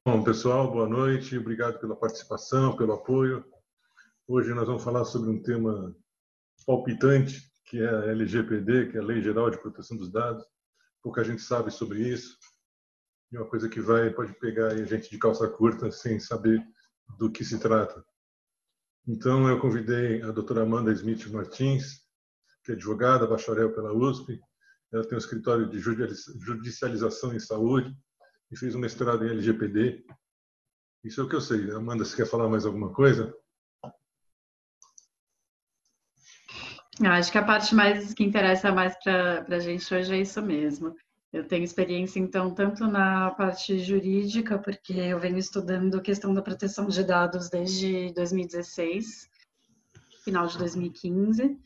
Bom, pessoal, boa noite. Obrigado pela participação, pelo apoio. Hoje nós vamos falar sobre um tema palpitante, que é a LGPD, que é a Lei Geral de Proteção dos Dados. Pouca gente sabe sobre isso. É uma coisa que pode pegar a gente de calça curta sem saber do que se trata. Então, eu convidei a doutora Amanda Smith Martins, que é advogada, bacharel pela USP. Ela tem um escritório de judicialização em saúde e fez um mestrado em LGPD. Isso é o que eu sei. Amanda, você quer falar mais alguma coisa? Acho que a parte mais que interessa mais para a gente hoje é isso mesmo. Eu tenho experiência, então, tanto na parte jurídica, porque eu venho estudando a questão da proteção de dados desde 2016, final de 2015,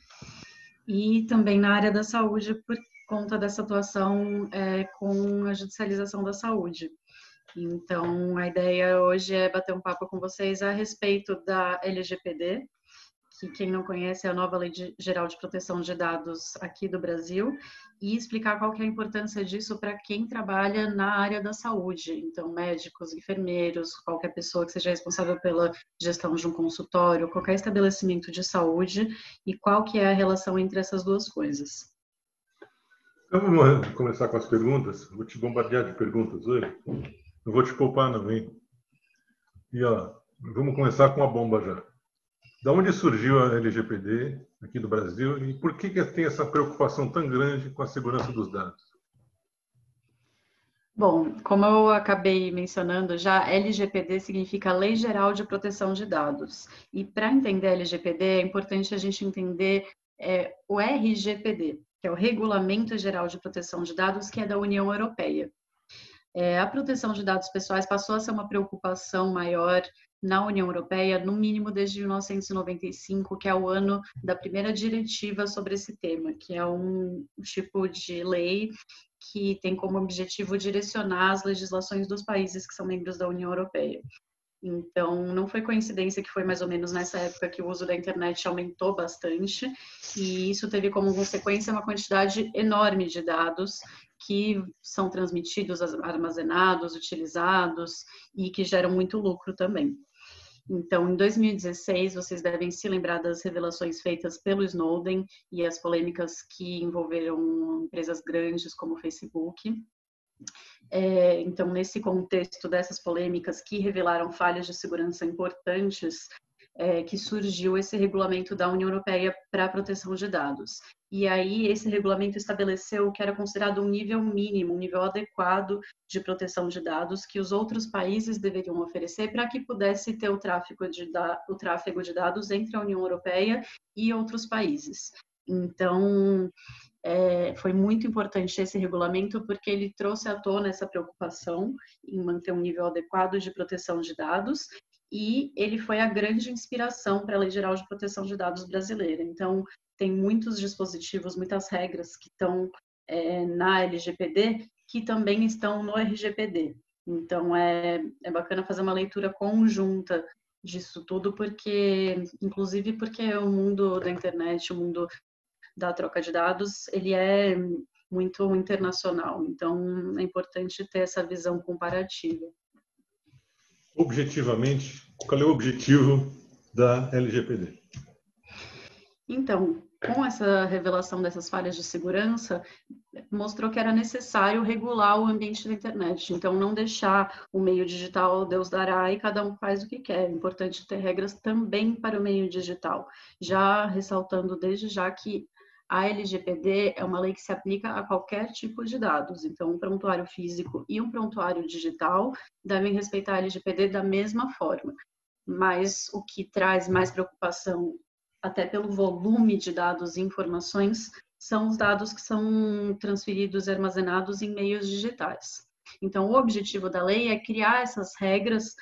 e também na área da saúde, por conta dessa atuação com a judicialização da saúde. Então, a ideia hoje é bater um papo com vocês a respeito da LGPD, que quem não conhece é a nova Lei Geral de Proteção de Dados aqui do Brasil, e explicar qual que é a importância disso para quem trabalha na área da saúde. Então, médicos, enfermeiros, qualquer pessoa que seja responsável pela gestão de um consultório, qualquer estabelecimento de saúde, e qual que é a relação entre essas duas coisas. Então, vamos começar com as perguntas. Vou te bombardear de perguntas hoje. Não vou te poupar, não, hein? E, vamos começar com a bomba já. Da onde surgiu a LGPD aqui do Brasil e por que tem essa preocupação tão grande com a segurança dos dados? Bom, como eu acabei mencionando já, LGPD significa Lei Geral de Proteção de Dados. E para entender a LGPD, é importante a gente entender o RGPD, que é o Regulamento Geral de Proteção de Dados, que é da União Europeia. A proteção de dados pessoais passou a ser uma preocupação maior na União Europeia, no mínimo desde 1995, que é o ano da primeira diretiva sobre esse tema, que é um tipo de lei que tem como objetivo direcionar as legislações dos países que são membros da União Europeia. Então, não foi coincidência que foi mais ou menos nessa época que o uso da internet aumentou bastante, e isso teve como consequência uma quantidade enorme de dados que são transmitidos, armazenados, utilizados e que geram muito lucro também. Então, em 2016, vocês devem se lembrar das revelações feitas pelo Snowden e as polêmicas que envolveram empresas grandes como o Facebook. Então, nesse contexto dessas polêmicas que revelaram falhas de segurança importantes, que surgiu esse regulamento da União Europeia para a proteção de dados. E aí, esse regulamento estabeleceu o que era considerado um nível mínimo, um nível adequado de proteção de dados que os outros países deveriam oferecer para que pudesse ter o tráfego de dados entre a União Europeia e outros países. Então, foi muito importante esse regulamento porque ele trouxe à tona essa preocupação em manter um nível adequado de proteção de dados e ele foi a grande inspiração para a Lei Geral de Proteção de Dados brasileira. Então, tem muitos dispositivos, muitas regras que estão na LGPD que também estão no RGPD. Então, é bacana fazer uma leitura conjunta disso tudo, inclusive porque o mundo da internet, o mundo da troca de dados, ele é muito internacional, então é importante ter essa visão comparativa. Objetivamente, qual é o objetivo da LGPD? Então, com essa revelação dessas falhas de segurança, mostrou que era necessário regular o ambiente da internet. Então, não deixar o meio digital Deus dará e cada um faz o que quer. É importante ter regras também para o meio digital. Já ressaltando desde já que a LGPD é uma lei que se aplica a qualquer tipo de dados. Então, um prontuário físico e um prontuário digital devem respeitar a LGPD da mesma forma. Mas o que traz mais preocupação, até pelo volume de dados e informações, são os dados que são transferidos e armazenados em meios digitais. Então, o objetivo da lei é criar essas regras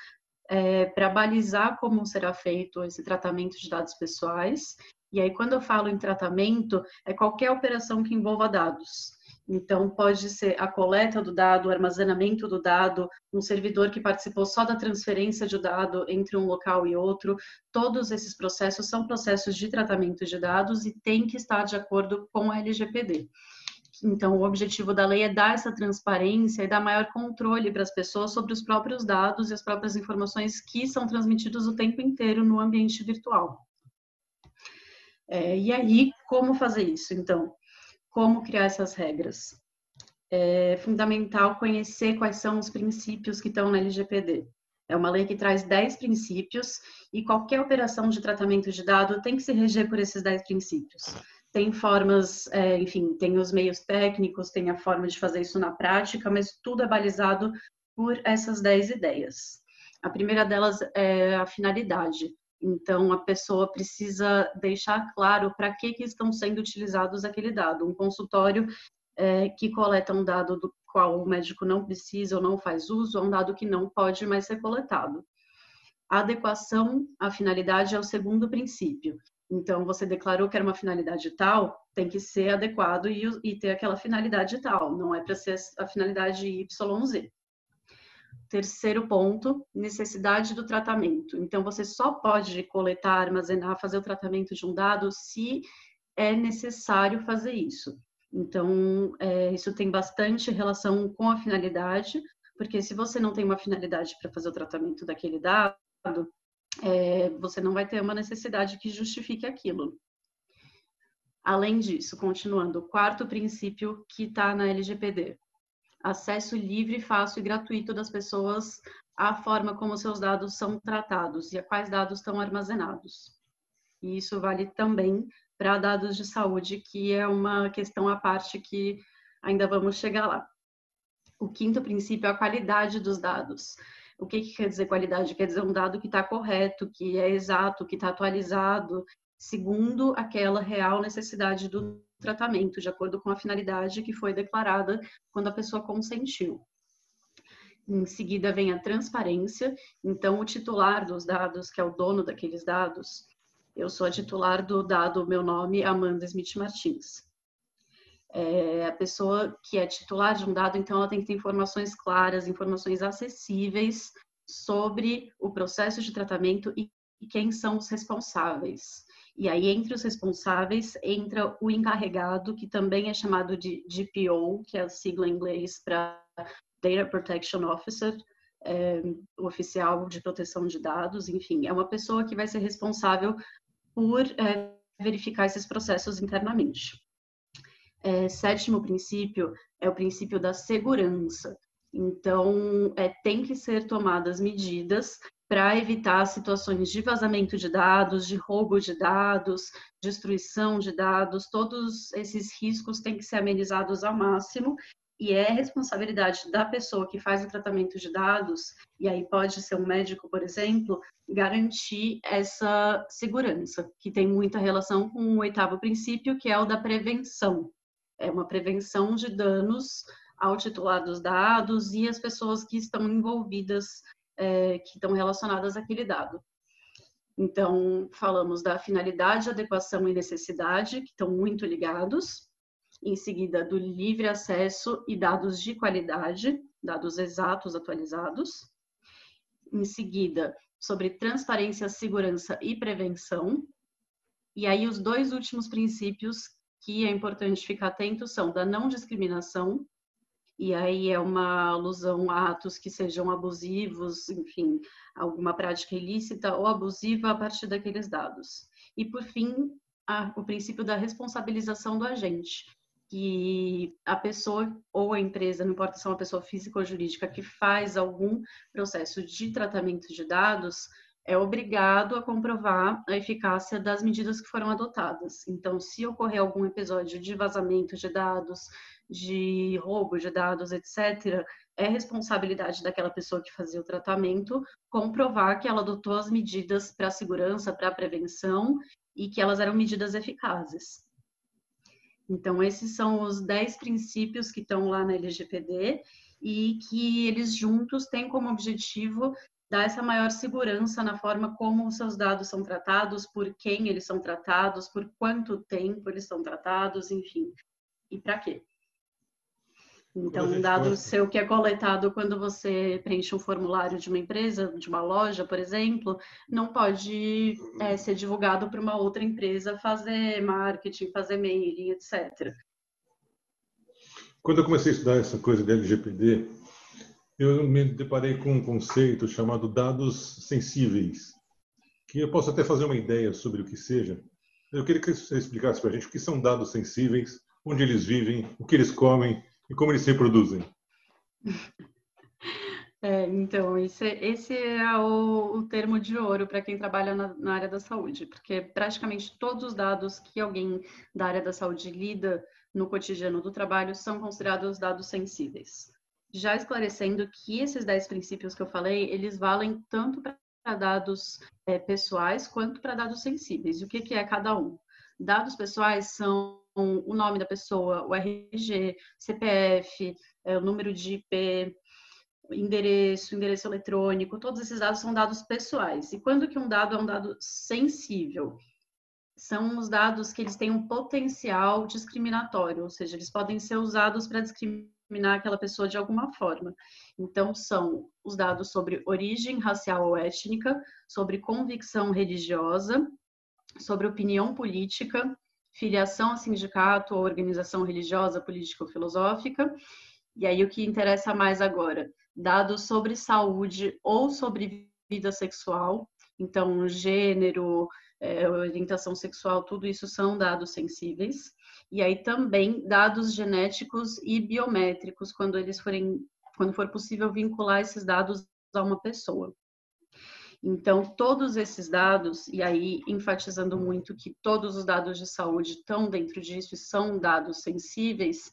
para balizar como será feito esse tratamento de dados pessoais. E aí, quando eu falo em tratamento, é qualquer operação que envolva dados. Então, pode ser a coleta do dado, o armazenamento do dado, um servidor que participou só da transferência de dado entre um local e outro. Todos esses processos são processos de tratamento de dados e tem que estar de acordo com a LGPD. Então, o objetivo da lei é dar essa transparência e dar maior controle para as pessoas sobre os próprios dados e as próprias informações que são transmitidos o tempo inteiro no ambiente virtual. E aí, como fazer isso? Então, como criar essas regras? É fundamental conhecer quais são os princípios que estão na LGPD. É uma lei que traz 10 princípios e qualquer operação de tratamento de dado tem que se reger por esses 10 princípios. Tem formas, enfim, tem os meios técnicos, tem a forma de fazer isso na prática, mas tudo é balizado por essas 10 ideias. A primeira delas é a finalidade. Então, a pessoa precisa deixar claro para que estão sendo utilizados aquele dado. Um consultório que coleta um dado do qual o médico não precisa ou não faz uso, é um dado que não pode mais ser coletado. A adequação à finalidade é o segundo princípio. Então, você declarou que era uma finalidade tal, tem que ser adequado e ter aquela finalidade tal, não é para ser a finalidade YZ. Terceiro ponto, necessidade do tratamento. Então, você só pode coletar, armazenar, fazer o tratamento de um dado se é necessário fazer isso. Então, isso tem bastante relação com a finalidade, porque se você não tem uma finalidade para fazer o tratamento daquele dado, você não vai ter uma necessidade que justifique aquilo. Além disso, continuando, o quarto princípio que está na LGPD, acesso livre, fácil e gratuito das pessoas à forma como seus dados são tratados e a quais dados estão armazenados. E isso vale também para dados de saúde, que é uma questão à parte que ainda vamos chegar lá. O quinto princípio é a qualidade dos dados. O que quer dizer qualidade? Quer dizer um dado que está correto, que é exato, que está atualizado, segundo aquela real necessidade do tratamento, de acordo com a finalidade que foi declarada quando a pessoa consentiu. Em seguida vem a transparência, então o titular dos dados, que é o dono daqueles dados, eu sou a titular do dado, meu nome é Amanda Smith Martins. A pessoa que é titular de um dado, então ela tem que ter informações claras, informações acessíveis sobre o processo de tratamento e quem são os responsáveis. E aí, entre os responsáveis, entra o encarregado, que também é chamado de DPO, que é a sigla em inglês para Data Protection Officer, o oficial de proteção de dados, enfim, é uma pessoa que vai ser responsável por verificar esses processos internamente. Sétimo princípio é o princípio da segurança. Então, tem que ser tomadas medidas para evitar situações de vazamento de dados, de roubo de dados, destruição de dados, todos esses riscos têm que ser amenizados ao máximo, e é responsabilidade da pessoa que faz o tratamento de dados, e aí pode ser um médico, por exemplo, garantir essa segurança, que tem muita relação com o oitavo princípio, que é o da prevenção. É uma prevenção de danos ao titular dos dados e as pessoas que estão envolvidas, que estão relacionadas àquele dado. Então, falamos da finalidade, adequação e necessidade, que estão muito ligados. Em seguida, do livre acesso e dados de qualidade, dados exatos, atualizados. Em seguida, sobre transparência, segurança e prevenção. E aí, os dois últimos princípios que é importante ficar atento são da não discriminação, e aí é uma alusão a atos que sejam abusivos, enfim, alguma prática ilícita ou abusiva a partir daqueles dados. E, por fim, o princípio da responsabilização do agente, que a pessoa ou a empresa, não importa se é uma pessoa física ou jurídica, que faz algum processo de tratamento de dados, é obrigado a comprovar a eficácia das medidas que foram adotadas. Então, se ocorrer algum episódio de vazamento de dados, de roubo de dados, etc., é responsabilidade daquela pessoa que fazia o tratamento comprovar que ela adotou as medidas para a segurança, para a prevenção e que elas eram medidas eficazes. Então, esses são os 10 princípios que estão lá na LGPD e que eles juntos têm como objetivo dar essa maior segurança na forma como os seus dados são tratados, por quem eles são tratados, por quanto tempo eles são tratados, enfim, e para quê. Então, um dado seu que é coletado quando você preenche um formulário de uma empresa, de uma loja, por exemplo, não pode ser divulgado para uma outra empresa fazer marketing, fazer mailing, etc. Quando eu comecei a estudar essa coisa de LGPD, eu me deparei com um conceito chamado dados sensíveis, que eu posso até fazer uma ideia sobre o que seja. Eu queria que você explicasse para a gente o que são dados sensíveis, onde eles vivem, o que eles comem e como eles se reproduzem. Então, esse é o termo de ouro para quem trabalha na área da saúde, porque praticamente todos os dados que alguém da área da saúde lida no cotidiano do trabalho são considerados dados sensíveis. Já esclarecendo que esses 10 princípios que eu falei, eles valem tanto para dados pessoais quanto para dados sensíveis. E o que é cada um? Dados pessoais são o nome da pessoa, o RG, CPF, o número de IP, endereço eletrônico, todos esses dados são dados pessoais. E quando que um dado é um dado sensível? São os dados que eles têm um potencial discriminatório, ou seja, eles podem ser usados para discriminar aquela pessoa de alguma forma. Então, são os dados sobre origem racial ou étnica, sobre convicção religiosa, sobre opinião política, filiação a sindicato ou organização religiosa, política ou filosófica. E aí o que interessa mais agora? Dados sobre saúde ou sobre vida sexual. Então, gênero, orientação sexual, tudo isso são dados sensíveis. E aí também dados genéticos e biométricos, quando for possível vincular esses dados a uma pessoa. Então, todos esses dados, e aí enfatizando muito que todos os dados de saúde estão dentro disso e são dados sensíveis,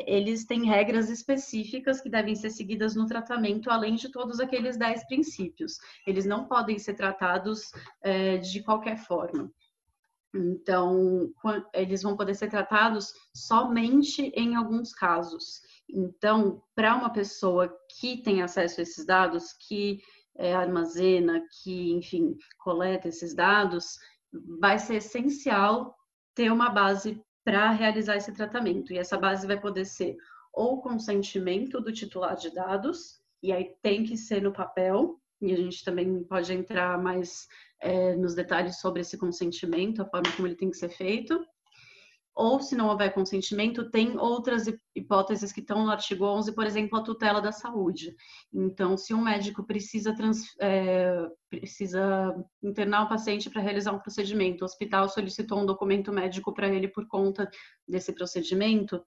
eles têm regras específicas que devem ser seguidas no tratamento, além de todos aqueles 10 princípios. Eles não podem ser tratados de qualquer forma. Então, eles vão poder ser tratados somente em alguns casos. Então, para uma pessoa que tem acesso a esses dados, que armazena, que, enfim, coleta esses dados, vai ser essencial ter uma base para realizar esse tratamento. E essa base vai poder ser ou o consentimento do titular de dados, e aí tem que ser no papel, e a gente também pode entrar mais nos detalhes sobre esse consentimento, a forma como ele tem que ser feito. Ou, se não houver consentimento, tem outras hipóteses que estão no artigo 11, por exemplo, a tutela da saúde. Então, se um médico precisa internar o paciente para realizar um procedimento, o hospital solicitou um documento médico para ele por conta desse procedimento,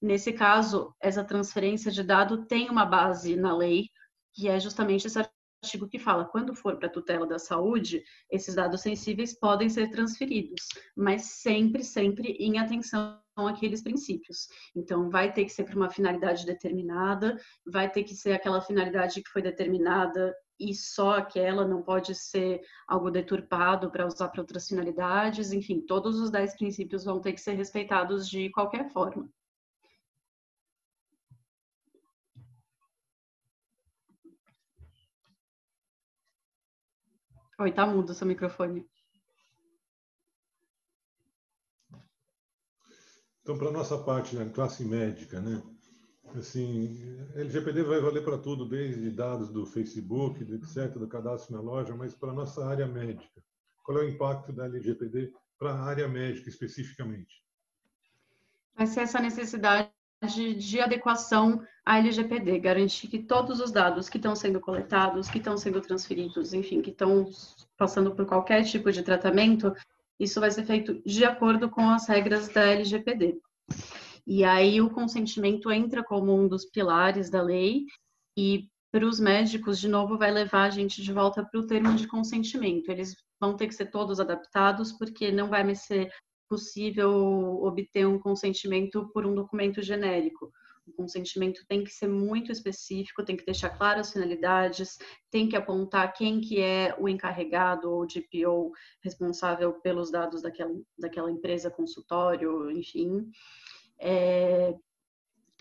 nesse caso, essa transferência de dado tem uma base na lei, que é justamente esse artigo que fala, quando for para a tutela da saúde, esses dados sensíveis podem ser transferidos, mas sempre, sempre em atenção àqueles princípios. Então, vai ter que ser para uma finalidade determinada, vai ter que ser aquela finalidade que foi determinada e só aquela, não pode ser algo deturpado para usar para outras finalidades, enfim, todos os 10 princípios vão ter que ser respeitados de qualquer forma. Oi, tá mudo o seu microfone. Então, para a nossa parte, né, classe médica, né? Assim, LGPD vai valer para tudo, desde dados do Facebook, etc., do cadastro na loja, mas para a nossa área médica. Qual é o impacto da LGPD para a área médica especificamente? Vai ser essa necessidade de adequação à LGPD, garantir que todos os dados que estão sendo coletados, que estão sendo transferidos, enfim, que estão passando por qualquer tipo de tratamento, isso vai ser feito de acordo com as regras da LGPD. E aí o consentimento entra como um dos pilares da lei e para os médicos, de novo, vai levar a gente de volta para o termo de consentimento. Eles vão ter que ser todos adaptados, porque não vai mais ser possível obter um consentimento por um documento genérico. O consentimento tem que ser muito específico, tem que deixar claras as finalidades, tem que apontar quem que é o encarregado ou DPO responsável pelos dados daquela empresa, consultório, enfim.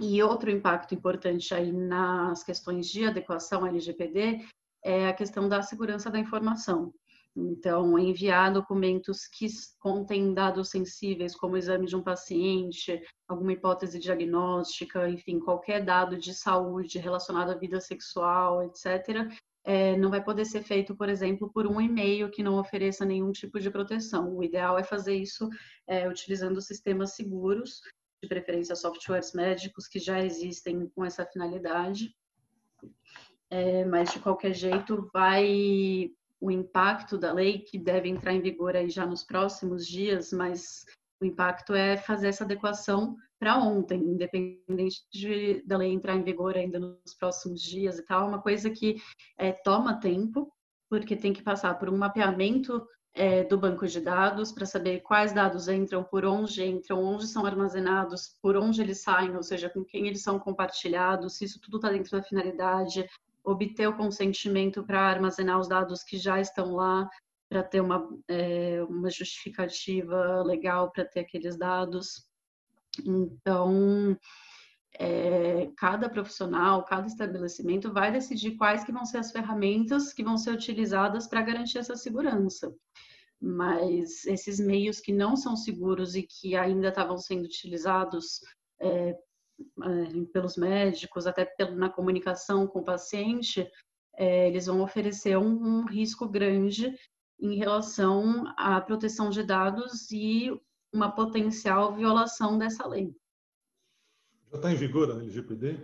E outro impacto importante aí nas questões de adequação LGPD é a questão da segurança da informação. Então, enviar documentos que contêm dados sensíveis, como o exame de um paciente, alguma hipótese diagnóstica, enfim, qualquer dado de saúde relacionado à vida sexual, etc., não vai poder ser feito, por exemplo, por um e-mail que não ofereça nenhum tipo de proteção. O ideal é fazer isso utilizando sistemas seguros, de preferência softwares médicos que já existem com essa finalidade. Mas, de qualquer jeito, o impacto da lei, que deve entrar em vigor aí já nos próximos dias, mas o impacto é fazer essa adequação para ontem, independente da lei entrar em vigor ainda nos próximos dias e tal, uma coisa que toma tempo, porque tem que passar por um mapeamento do banco de dados para saber quais dados entram, por onde entram, onde são armazenados, por onde eles saem, ou seja, com quem eles são compartilhados, se isso tudo está dentro da finalidade, obter o consentimento para armazenar os dados que já estão lá, para ter uma justificativa legal para ter aqueles dados. Então, cada profissional, cada estabelecimento vai decidir quais que vão ser as ferramentas que vão ser utilizadas para garantir essa segurança. Mas esses meios que não são seguros e que ainda estavam sendo utilizados pelos médicos, até na comunicação com o paciente, eles vão oferecer um risco grande em relação à proteção de dados e uma potencial violação dessa lei. Já está em vigor a LGPD?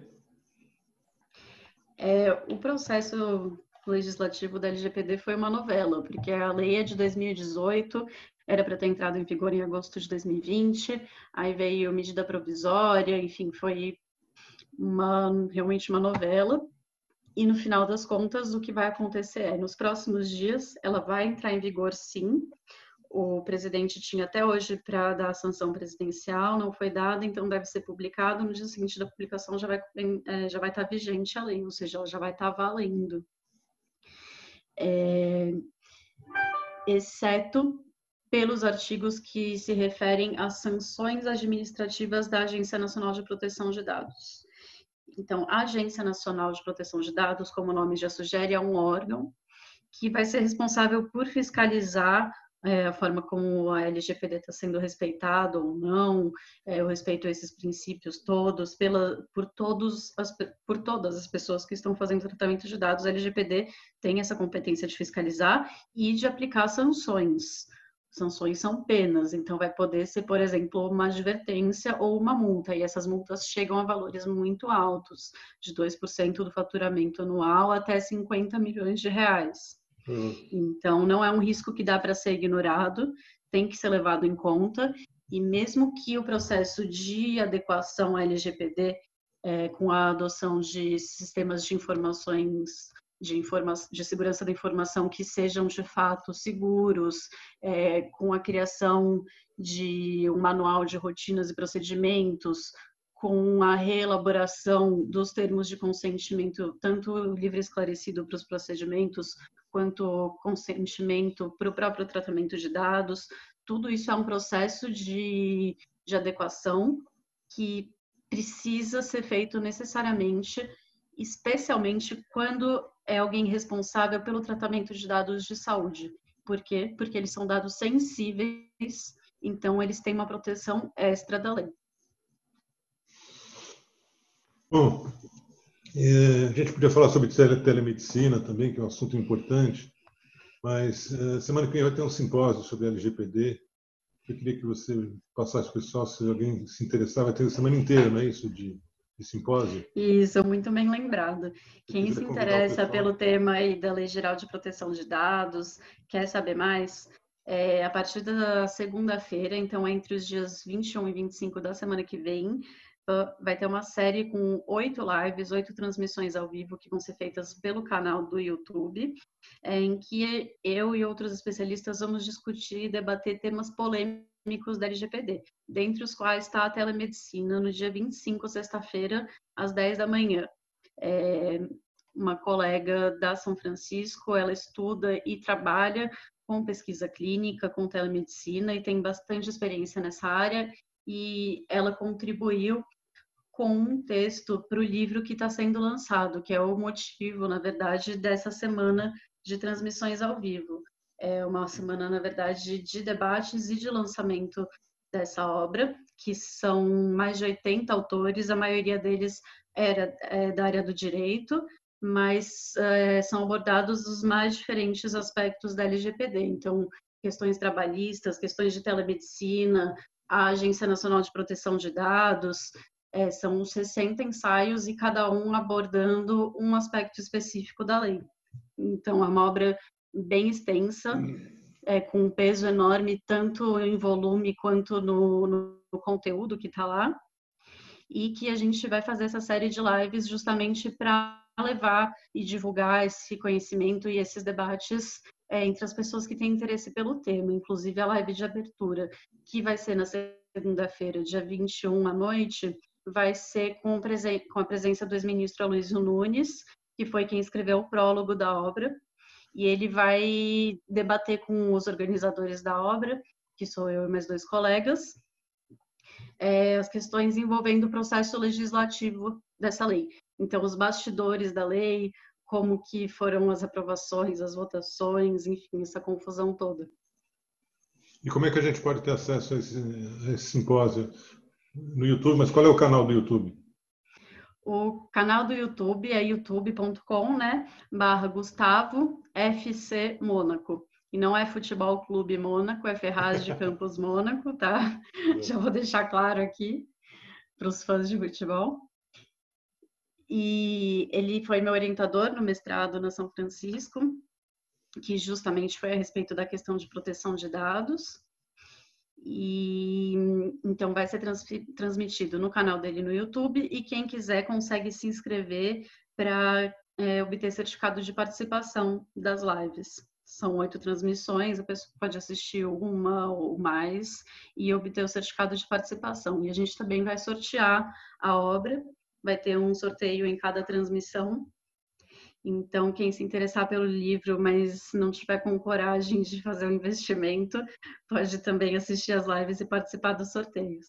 O processo legislativo da LGPD foi uma novela, porque a lei é de 2018, era para ter entrado em vigor em agosto de 2020, aí veio medida provisória, enfim, foi realmente uma novela. E no final das contas, o que vai acontecer nos próximos dias, ela vai entrar em vigor, sim. O presidente tinha até hoje para dar a sanção presidencial, não foi dada, então deve ser publicado. No dia seguinte da publicação já vai estar vigente a lei, ou seja, ela já vai estar valendo. Exceto pelos artigos que se referem às sanções administrativas da Agência Nacional de Proteção de Dados. Então, a Agência Nacional de Proteção de Dados, como o nome já sugere, é um órgão que vai ser responsável por fiscalizar a forma como a LGPD está sendo respeitada ou não, o respeito a esses princípios todos, por todas as pessoas que estão fazendo tratamento de dados. A LGPD tem essa competência de fiscalizar e de aplicar sanções. Sanções são penas, então vai poder ser, por exemplo, uma advertência ou uma multa, e essas multas chegam a valores muito altos, de 2% do faturamento anual até 50 milhões de reais. Então, não é um risco que dá para ser ignorado, tem que ser levado em conta, e mesmo que o processo de adequação à LGPD, com a adoção de sistemas de informações de segurança da informação que sejam de fato seguros, com a criação de um manual de rotinas e procedimentos, com a reelaboração dos termos de consentimento, tanto livre e esclarecido para os procedimentos, quanto consentimento para o próprio tratamento de dados. Tudo isso é um processo de adequação que precisa ser feito necessariamente, especialmente quando é alguém responsável pelo tratamento de dados de saúde. Por quê? Porque eles são dados sensíveis, então eles têm uma proteção extra da lei. Bom, a gente podia falar sobre telemedicina também, que é um assunto importante, mas semana que vem vai ter um simpósio sobre LGPD. Eu queria que você passasse para o pessoal, se alguém se interessar, vai ter a semana inteira, não é isso, de simpósio? Isso, muito bem lembrado. Quem se interessa pelo tema aí da Lei Geral de Proteção de Dados, quer saber mais, a partir da segunda-feira, então entre os dias 21 e 25 da semana que vem, vai ter uma série com 8 lives, 8 transmissões ao vivo que vão ser feitas pelo canal do YouTube, em que eu e outros especialistas vamos discutir e debater temas polêmicos da LGPD, dentre os quais está a telemedicina, no dia 25, sexta-feira, às 10 da manhã. Uma colega da São Francisco, ela estuda e trabalha com pesquisa clínica, com telemedicina, e tem bastante experiência nessa área, e ela contribuiu com um texto para o livro que está sendo lançado, que é o motivo, na verdade, dessa semana de transmissões ao vivo. É uma semana, na verdade, de debates e de lançamento dessa obra, que são mais de 80 autores, a maioria deles era da área do direito, mas são abordados os mais diferentes aspectos da LGPD. Então, questões trabalhistas, questões de telemedicina, a Agência Nacional de Proteção de Dados. São 60 ensaios e cada um abordando um aspecto específico da lei. Então, é uma obra bem extensa, com um peso enorme, tanto em volume quanto no conteúdo que está lá, e que a gente vai fazer essa série de lives justamente para levar e divulgar esse conhecimento e esses debates entre as pessoas que têm interesse pelo tema, inclusive a live de abertura, que vai ser na segunda-feira, dia 21 à noite, vai ser com a presença do ex-ministro Aloysio Nunes, que foi quem escreveu o prólogo da obra, e ele vai debater com os organizadores da obra, que sou eu e mais 2 colegas, as questões envolvendo o processo legislativo dessa lei. Então, os bastidores da lei, como que foram as aprovações, as votações, enfim, essa confusão toda. E como é que a gente pode ter acesso a esse simpósio? No YouTube, mas qual é o canal do YouTube? O canal do YouTube é youtube.com, né, /Gustavo FC Mônaco. E não é Futebol Clube Mônaco, é Ferraz de Campos Mônaco, tá? Já vou deixar claro aqui para os fãs de futebol. E ele foi meu orientador no mestrado na São Francisco, que justamente foi a respeito da questão de proteção de dados. E então vai ser transmitido no canal dele no YouTube, e quem quiser consegue se inscrever para obter certificado de participação das lives. São 8 transmissões, a pessoa pode assistir uma ou mais e obter o certificado de participação. E a gente também vai sortear a obra, vai ter um sorteio em cada transmissão. Então, quem se interessar pelo livro, mas não tiver com coragem de fazer o investimento, pode também assistir as lives e participar dos sorteios.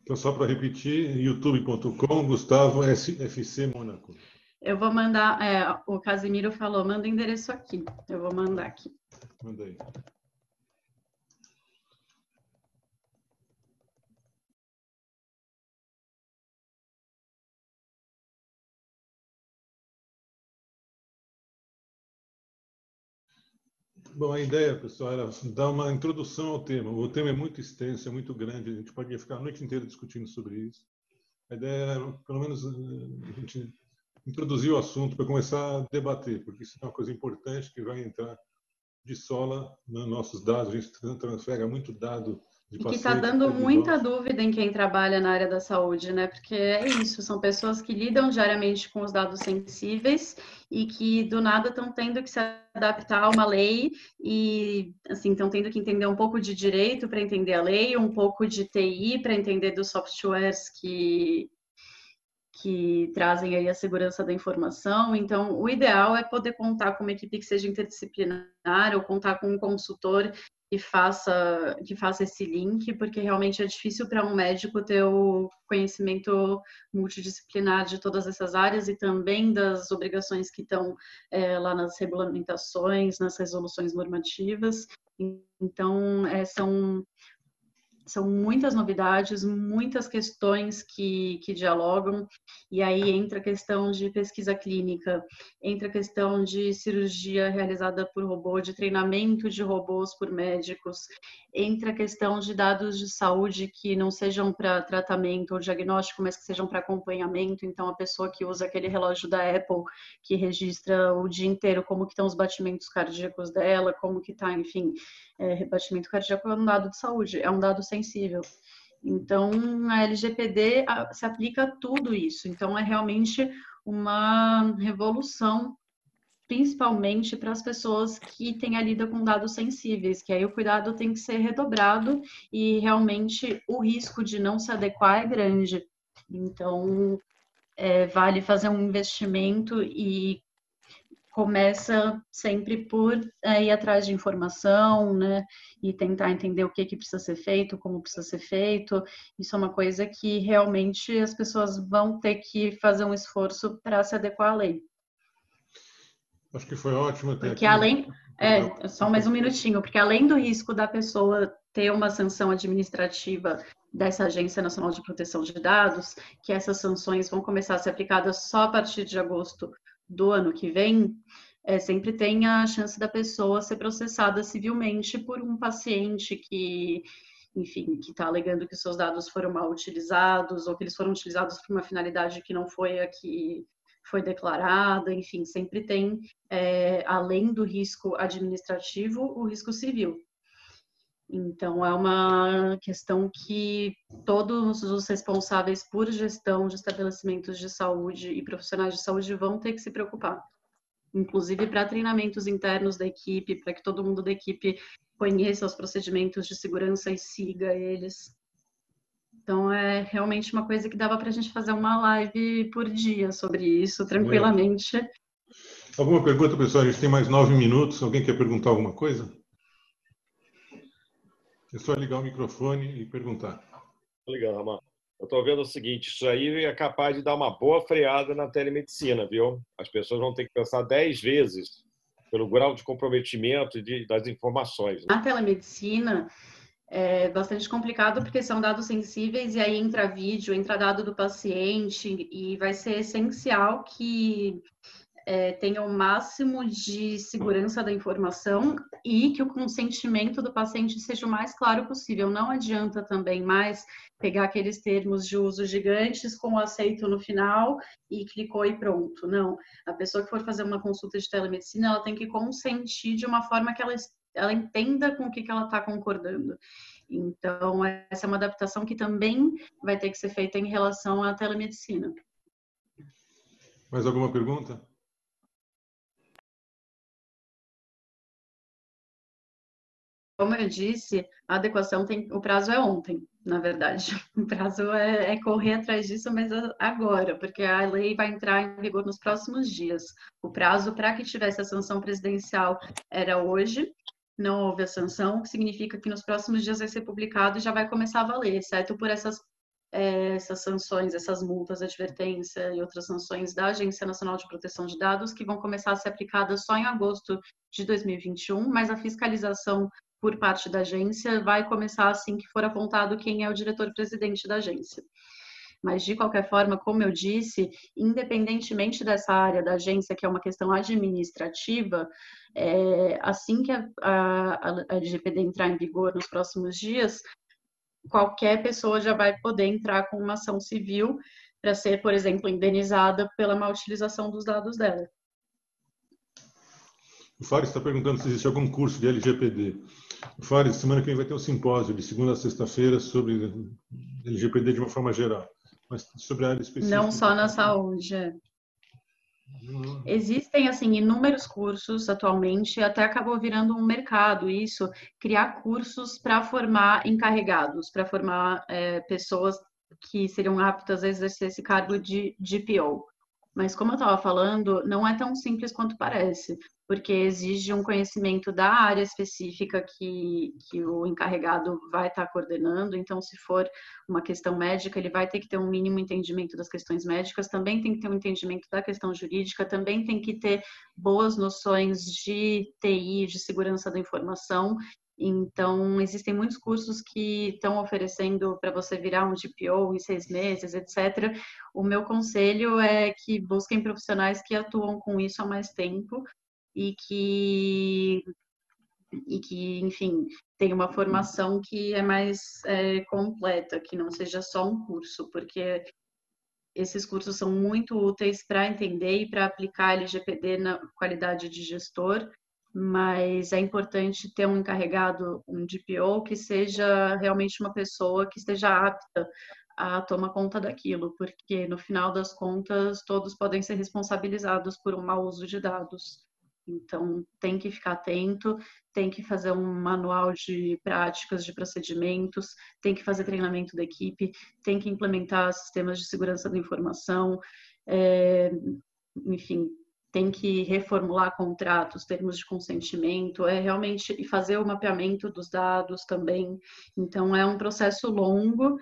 Então, só para repetir, youtube.com, Gustavo FC Mônaco. Eu vou mandar, o Casimiro falou, manda o endereço aqui. Eu vou mandar aqui. Manda aí. Bom, a ideia, pessoal, era dar uma introdução ao tema. O tema é muito extenso, é muito grande, a gente poderia ficar a noite inteira discutindo sobre isso. A ideia era, pelo menos, a gente introduzir o assunto para começar a debater, porque isso é uma coisa importante que vai entrar de sola nos nossos dados. A gente transfere muito dado de e que está pacientes. dando muita dúvida em quem trabalha na área da saúde, né? Porque é isso, são pessoas que lidam diariamente com os dados sensíveis e que do nada estão tendo que se adaptar a uma lei e assim estão tendo que entender um pouco de direito para entender a lei, um pouco de TI para entender dos softwares que trazem aí a segurança da informação. Então, o ideal é poder contar com uma equipe que seja interdisciplinar ou contar com um consultor que faça esse link, porque realmente é difícil para um médico ter o conhecimento multidisciplinar de todas essas áreas e também das obrigações que estão lá nas regulamentações, nas resoluções normativas. Então, são muitas novidades, muitas questões que dialogam, e aí entra a questão de pesquisa clínica, entra a questão de cirurgia realizada por robô, de treinamento de robôs por médicos, entra a questão de dados de saúde que não sejam para tratamento ou diagnóstico, mas que sejam para acompanhamento. Então, a pessoa que usa aquele relógio da Apple, que registra o dia inteiro como que estão os batimentos cardíacos dela, como que está, enfim, batimento cardíaco é um dado de saúde, é um dado sensível. Então, a LGPD se aplica a tudo isso. Então, é realmente uma revolução, principalmente para as pessoas que têm a lida com dados sensíveis, que aí o cuidado tem que ser redobrado e realmente o risco de não se adequar é grande. Então, vale fazer um investimento e começa sempre por ir atrás de informação, né, e tentar entender o que precisa ser feito, como precisa ser feito. Isso é uma coisa que realmente as pessoas vão ter que fazer um esforço para se adequar à lei. Acho que foi ótimo até porque aqui. Além, só mais um minutinho, porque além do risco da pessoa ter uma sanção administrativa dessa Agência Nacional de Proteção de Dados, que essas sanções vão começar a ser aplicadas só a partir de agosto do ano que vem, sempre tem a chance da pessoa ser processada civilmente por um paciente que, enfim, que está alegando que seus dados foram mal utilizados ou que eles foram utilizados para uma finalidade que não foi a que foi declarada, enfim, sempre tem, além do risco administrativo, o risco civil. Então, é uma questão que todos os responsáveis por gestão de estabelecimentos de saúde e profissionais de saúde vão ter que se preocupar. Inclusive para treinamentos internos da equipe, para que todo mundo da equipe conheça os procedimentos de segurança e siga eles. Então, é realmente uma coisa que dava para a gente fazer uma live por dia sobre isso, tranquilamente. Alguma pergunta, pessoal? A gente tem mais 9 minutos. Alguém quer perguntar alguma coisa? É só ligar o microfone e perguntar. Legal, Ramon. Eu estou vendo o seguinte, isso aí é capaz de dar uma boa freada na telemedicina, viu? As pessoas vão ter que pensar 10 vezes pelo grau de comprometimento das informações. A telemedicina é bastante complicado porque são dados sensíveis e aí entra vídeo, entra dado do paciente e vai ser essencial que tenha o máximo de segurança da informação e que o consentimento do paciente seja o mais claro possível. Não adianta também mais pegar aqueles termos de uso gigantes com o aceito no final e clicou e pronto. Não. A pessoa que for fazer uma consulta de telemedicina, ela tem que consentir de uma forma que ela entenda com o que ela está concordando. Então, essa é uma adaptação que também vai ter que ser feita em relação à telemedicina. Mais alguma pergunta? Como eu disse, a adequação o prazo é ontem, na verdade. O prazo é correr atrás disso, mas agora, porque a lei vai entrar em vigor nos próximos dias. O prazo para que tivesse a sanção presidencial era hoje, não houve a sanção, o que significa que nos próximos dias vai ser publicado e já vai começar a valer, exceto por essas sanções, essas multas, advertência e outras sanções da Agência Nacional de Proteção de Dados, que vão começar a ser aplicadas só em agosto de 2021, mas a fiscalização por parte da agência vai começar assim que for apontado quem é o diretor-presidente da agência. Mas, de qualquer forma, como eu disse, independentemente dessa área da agência, que é uma questão administrativa, assim que a LGPD entrar em vigor nos próximos dias, qualquer pessoa já vai poder entrar com uma ação civil para ser, por exemplo, indenizada pela má utilização dos dados dela. O Fares está perguntando se existe algum curso de LGPD. O Fares, semana que vem vai ter um simpósio de segunda a sexta-feira sobre LGPD de uma forma geral. Mas sobre a área específica... Não só na saúde. Existem, assim, inúmeros cursos atualmente, até acabou virando um mercado isso, criar cursos para formar encarregados, para formar pessoas que seriam aptas a exercer esse cargo de DPO. Mas, como eu estava falando, não é tão simples quanto parece, porque exige um conhecimento da área específica que o encarregado vai estar coordenando. Então, se for uma questão médica, ele vai ter que ter um mínimo entendimento das questões médicas, também tem que ter um entendimento da questão jurídica, também tem que ter boas noções de TI, de segurança da informação. Então, existem muitos cursos que estão oferecendo para você virar um DPO em 6 meses, etc. O meu conselho é que busquem profissionais que atuam com isso há mais tempo e que enfim, tem uma formação que é mais completa, que não seja só um curso, porque esses cursos são muito úteis para entender e para aplicar LGPD na qualidade de gestor, mas é importante ter um encarregado, um DPO, que seja realmente uma pessoa que esteja apta a tomar conta daquilo, porque no final das contas todos podem ser responsabilizados por um mau uso de dados. Então, tem que ficar atento, tem que fazer um manual de práticas, de procedimentos, tem que fazer treinamento da equipe, tem que implementar sistemas de segurança da informação, enfim, tem que reformular contratos, termos de consentimento, realmente e fazer o mapeamento dos dados também. Então, é um processo longo,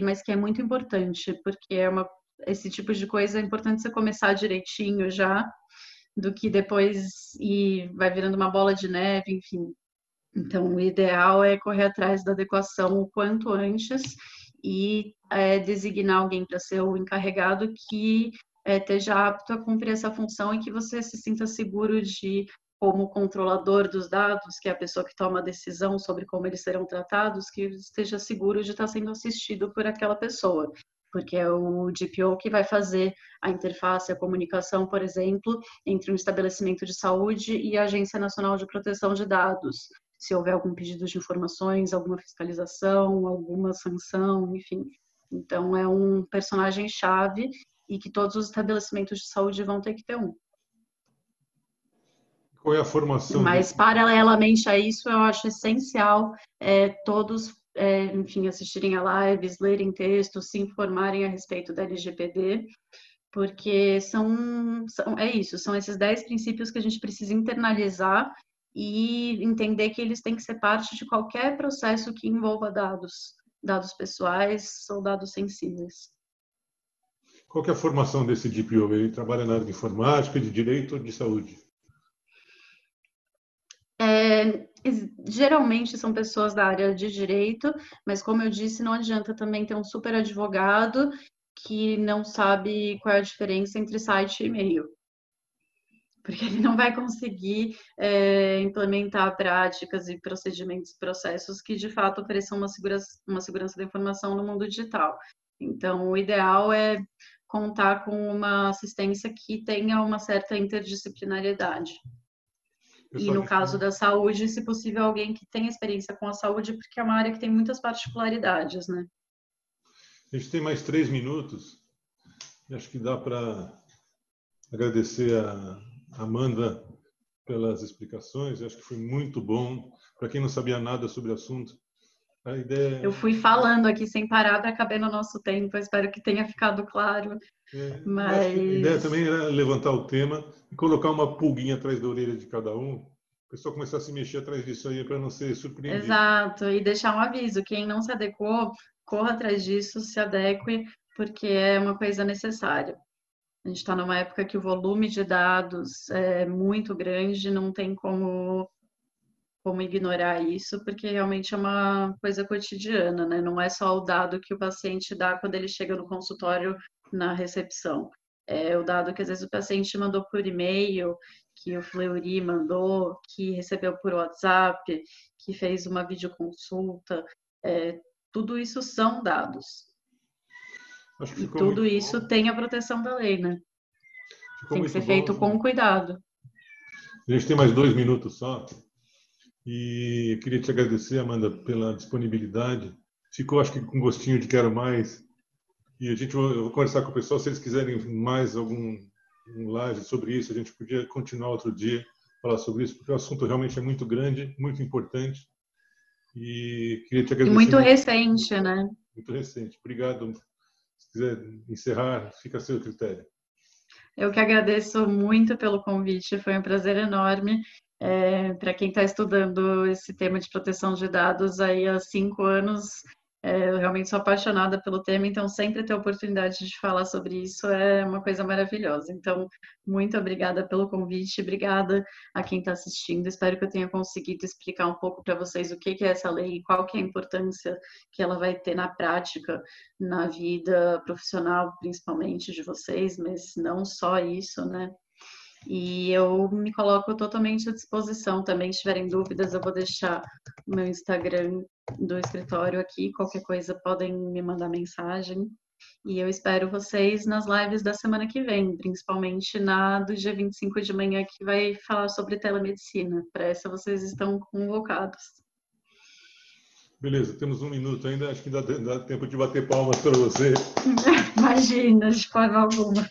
mas que é muito importante, porque esse tipo de coisa é importante você começar direitinho já, do que depois vai virando uma bola de neve, enfim. Então, o ideal é correr atrás da adequação o quanto antes e designar alguém para ser o encarregado que esteja apto a cumprir essa função e que você se sinta seguro de como controlador dos dados, que é a pessoa que toma a decisão sobre como eles serão tratados, que esteja seguro de estar sendo assistido por aquela pessoa, porque é o DPO que vai fazer a interface, a comunicação, por exemplo, entre um estabelecimento de saúde e a Agência Nacional de Proteção de Dados, se houver algum pedido de informações, alguma fiscalização, alguma sanção, enfim. Então, é um personagem-chave e que todos os estabelecimentos de saúde vão ter que ter um. Qual é a formação? Mas, paralelamente a isso, eu acho essencial todos, enfim, assistirem a lives, lerem textos, se informarem a respeito da LGPD, porque é isso, são esses 10 princípios que a gente precisa internalizar e entender que eles têm que ser parte de qualquer processo que envolva dados pessoais ou dados sensíveis. Qual que é a formação desse DPO? Ele trabalha na área de informática, de direito ou de saúde? Geralmente são pessoas da área de direito, mas como eu disse, não adianta também ter um super advogado que não sabe qual é a diferença entre site e e-mail, porque ele não vai conseguir implementar práticas e procedimentos, processos que de fato ofereçam uma segurança da informação no mundo digital. Então, o ideal é contar com uma assistência que tenha uma certa interdisciplinariedade. E no caso da saúde, se possível, alguém que tenha experiência com a saúde, porque é uma área que tem muitas particularidades, né? A gente tem mais 3 minutos. Acho que dá para agradecer a Amanda pelas explicações. Acho que foi muito bom. Para quem não sabia nada sobre o assunto, a ideia... Eu fui falando aqui sem parar para caber no nosso tempo. Eu espero que tenha ficado claro. Mas... Acho que a ideia também era levantar o tema e colocar uma pulguinha atrás da orelha de cada um. O pessoal começar a se mexer atrás disso aí para não ser surpreendido. Exato. E deixar um aviso. Quem não se adequou, corra atrás disso, se adeque, porque é uma coisa necessária. A gente está numa época que o volume de dados é muito grande, não tem como ignorar isso, porque realmente é uma coisa cotidiana, né? Não é só o dado que o paciente dá quando ele chega no consultório na recepção. É o dado que às vezes o paciente mandou por e-mail, que o Fleury mandou, que recebeu por WhatsApp, que fez uma videoconsulta. Tudo isso são dados. E tudo isso tem a proteção da lei, né? Tem que ser feito com cuidado. A gente tem mais 2 minutos só. E eu queria te agradecer, Amanda, pela disponibilidade. Ficou, acho que, com gostinho de quero mais. E eu vou conversar com o pessoal. Se eles quiserem mais algum live sobre isso, a gente podia continuar outro dia, falar sobre isso, porque o assunto realmente é muito grande, muito importante. E queria te agradecer. E muito recente, né? Muito recente. Obrigado. Se quiser encerrar, fica a seu critério. Eu que agradeço muito pelo convite, foi um prazer enorme. Para quem está estudando esse tema de proteção de dados aí há 5 anos, eu realmente sou apaixonada pelo tema, então sempre ter a oportunidade de falar sobre isso é uma coisa maravilhosa. Então, muito obrigada pelo convite, obrigada a quem está assistindo. Espero que eu tenha conseguido explicar um pouco para vocês o que é essa lei, qual que é a importância que ela vai ter na prática, na vida profissional, principalmente de vocês, mas não só isso, né? E eu me coloco totalmente à disposição também. Se tiverem dúvidas, eu vou deixar o meu Instagram do escritório aqui. Qualquer coisa, podem me mandar mensagem. E eu espero vocês nas lives da semana que vem, principalmente na do dia 25 de manhã, que vai falar sobre telemedicina. Para essa, vocês estão convocados. Beleza, temos 1 minuto ainda. Acho que dá tempo de bater palmas para você. Imagina, de forma alguma.